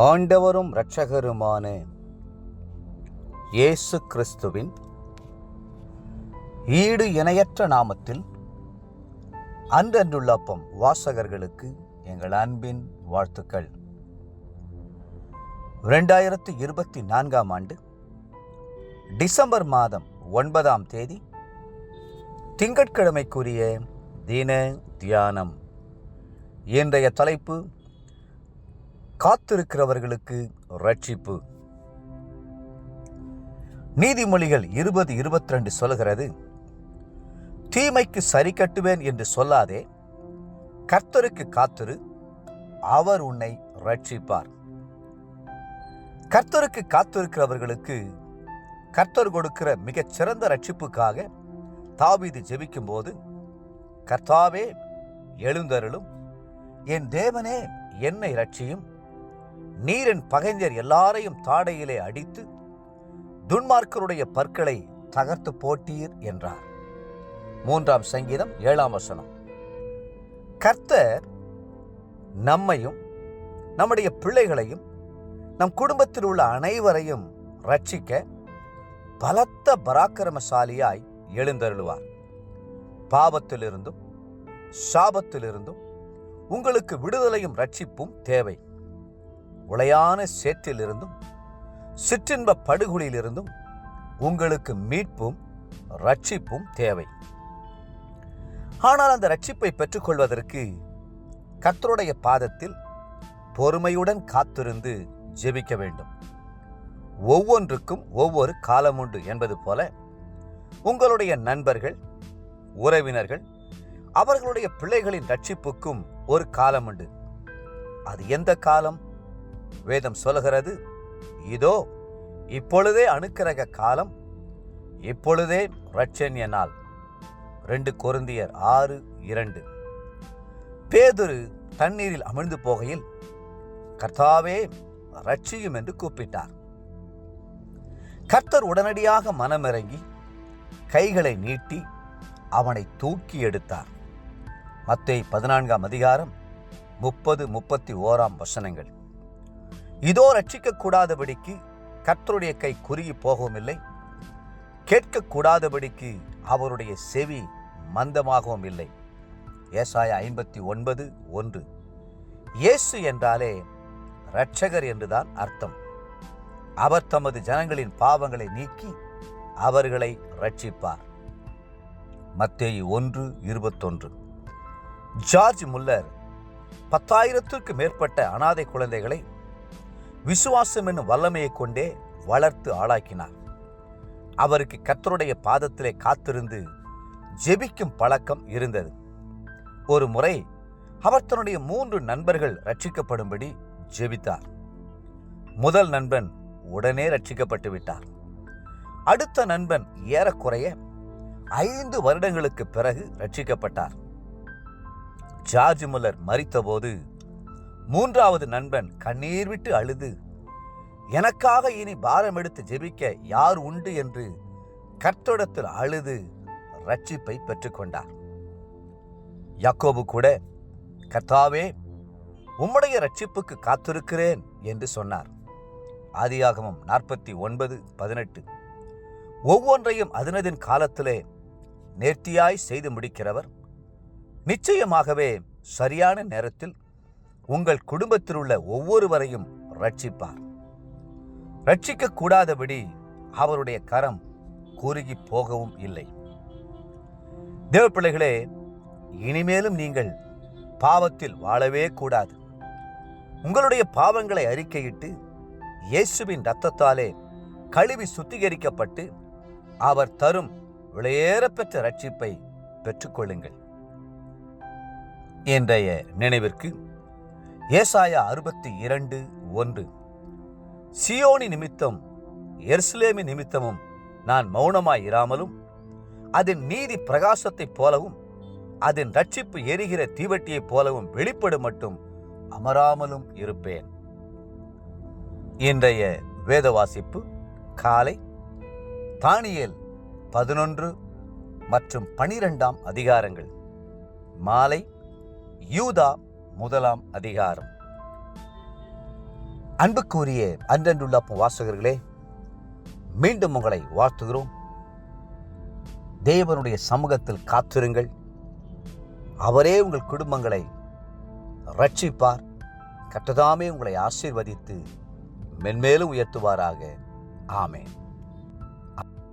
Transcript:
ஆண்டவரும் இரட்சகருமான இயேசு கிறிஸ்துவின் ஈடு இணையற்ற நாமத்தில் அன்றன்றுள்ள அப்பம் வாசகர்களுக்கு எங்கள் அன்பின் வாழ்த்துக்கள். 2024 ஆண்டு டிசம்பர் மாதம் 9ஆம் தேதி திங்கட்கிழமைக்குரிய தின தியானம். இன்றைய தலைப்பு காத்திருக்கிறவர்களுக்கு ரட்சிப்பு. நீதிமொழிகள் 20:22 சொல்கிறது, தீமைக்கு சரி கட்டுவேன் என்று சொல்லாதே, கர்த்தருக்கு காத்திரு, அவர் உன்னை ரட்சிப்பார். கர்த்தருக்கு காத்திருக்கிறவர்களுக்கு கர்த்தர் கொடுக்கிற மிகச் சிறந்த ரட்சிப்புக்காக தாவீது ஜெபிக்கும் போது, கர்த்தாவே எழுந்தருளும், என் தேவனே என்னை ரட்சியும், நீர் என் பகைஞர் எல்லாரையும் தாடையிலே அடித்து துன்மார்க்கருடைய பற்களை தகர்த்து போட்டீர் என்றார். 3ஆம் சங்கீதம் 7ஆம் வசனம். கர்த்தர் நம்மையும் நம்முடைய பிள்ளைகளையும் நம் குடும்பத்தில் உள்ள அனைவரையும் ரட்சிக்க பலத்த பராக்கிரமசாலியாய் எழுந்தருளுவார். பாவத்திலிருந்தும் சாபத்திலிருந்தும் உங்களுக்கு விடுதலையும் ரட்சிப்பும் தேவை. உளையான சேற்றிலிருந்தும் சிற்றின்ப படுகொலியிலிருந்தும் உங்களுக்கு மீட்பும் ரட்சிப்பும் தேவை. ஆனால் அந்த ரட்சிப்பை பெற்றுக்கொள்வதற்கு கர்த்தருடைய பாதத்தில் பொறுமையுடன் காத்திருந்து ஜெபிக்க வேண்டும். ஒவ்வொன்றுக்கும் ஒவ்வொரு காலம் உண்டு என்பது போல உங்களுடைய நண்பர்கள், உறவினர்கள், அவர்களுடைய பிள்ளைகளின் ரட்சிப்புக்கும் ஒரு காலம் உண்டு. அது எந்த காலம்? வேதம் சொல்கிறது, இதோ இப்பொழுதே அனுக்கிரக காலம், இப்பொழுதே இரட்சணிய நாள். 2 கொரிந்தியர் 6:2. பேதுரு தண்ணீரில் அமிழ்ந்து போகையில், கர்த்தாவே ரட்சியும் என்று கூப்பிட்டார். கர்த்தர் உடனடியாக மனமிறங்கி கைகளை நீட்டி அவனை தூக்கி எடுத்தார். மத்தேயு 14ஆம் அதிகாரம் 30-31 வசனங்கள். இதோ ரட்சிக்கக்கூடாதபடிக்கு கர்த்தருடைய கை குறுகி போகவும் இல்லை, கேட்கக்கூடாதபடிக்கு அவருடைய செவி மந்தமாகவும் இல்லை. ஏசாயா 59:1. இயேசு என்றாலே இரட்சகர் என்றுதான் அர்த்தம். அவர் தமது ஜனங்களின் பாவங்களை நீக்கி அவர்களை ரட்சிப்பார். மத்தேயு 1:21. ஜார்ஜ் முல்லர் 10,000க்கும் மேற்பட்ட அனாதை குழந்தைகளை விசுவாசம் என்னும் வல்லமையை கொண்டே வளர்த்து ஆளாக்கினார். அவருக்கு கர்த்தருடைய பாதத்திலே காத்திருந்து ஜெபிக்கும் பழக்கம் இருந்தது. ஒரு முறை அவர் தன்னுடைய 3 நண்பர்கள் ரட்சிக்கப்படும்படி ஜெபித்தார். முதல் நண்பன் உடனே ரட்சிக்கப்பட்டு விட்டார். அடுத்த நண்பன் ஏறக்குறைய 5 வருடங்களுக்கு பிறகு ரட்சிக்கப்பட்டார். ஜார்ஜ் முல்லர் மரித்தபோது 3வது நண்பன் கண்ணீர் விட்டு அழுது, எனக்காக இனி பாரம் எடுத்து ஜெபிக்க யார் உண்டு என்று கர்த்தரிடத்தில் அழுது ரட்சிப்பை பெற்றுக்கொண்டார். யாக்கோபு கூட, கர்த்தாவே உம்முடைய ரட்சிப்புக்கு காத்திருக்கிறேன் என்று சொன்னார். ஆதியாகமம் 49:18. ஒவ்வொன்றையும் அதனதின் காலத்திலே நேர்த்தியாய் செய்து முடிக்கிறவர் நிச்சயமாகவே சரியான நேரத்தில் உங்கள் குடும்பத்தில் உள்ள ஒவ்வொருவரையும் ரட்சிப்பார். ரட்சிக்க கூடாதபடி அவருடைய கரம் குறுகி போகவும் இல்லை. தேவ பிள்ளைகளே, இனிமேலும் நீங்கள் பாவத்தில் வாழவே கூடாது. உங்களுடைய பாவங்களை அறிக்கையிட்டு இயேசுவின் இரத்தத்தாலே கழுவி சுத்திகரிக்கப்பட்டு அவர் தரும் விலையேறப்பெற்ற ரட்சிப்பை பெற்றுக்கொள்ளுங்கள். இன்றைய நினைவிற்கு ஏசாயா 62:1. சியோனி நிமித்தம் எருசலேமின் நிமித்தமும் நான் மௌனமாய் இராமலும், அதன் நீதி பிரகாசத்தைப் போலவும் அதன் ரட்சிப்பு எரிகிற தீவட்டியைப் போலவும் வெளிப்படும் மட்டும் அமராமலும் இருப்பேன். இன்றைய வேத வாசிப்பு காலை தானியேல் 11 மற்றும் 12ஆம் அதிகாரங்கள், மாலை யூதா 1ஆம் அதிகாரம். அன்புக்குரிய அன்றன்றுள்ள வாசகர்களே, மீண்டும் உங்களை வாழ்த்துகிறோம். தேவனுடைய சமூகத்தில் காத்திருங்கள். அவரே உங்கள் குடும்பங்களை ரட்சிப்பார். கர்த்தர் தாமே உங்களை ஆசீர்வதித்து மென்மேலும் உயர்த்துவாராக. ஆமென்.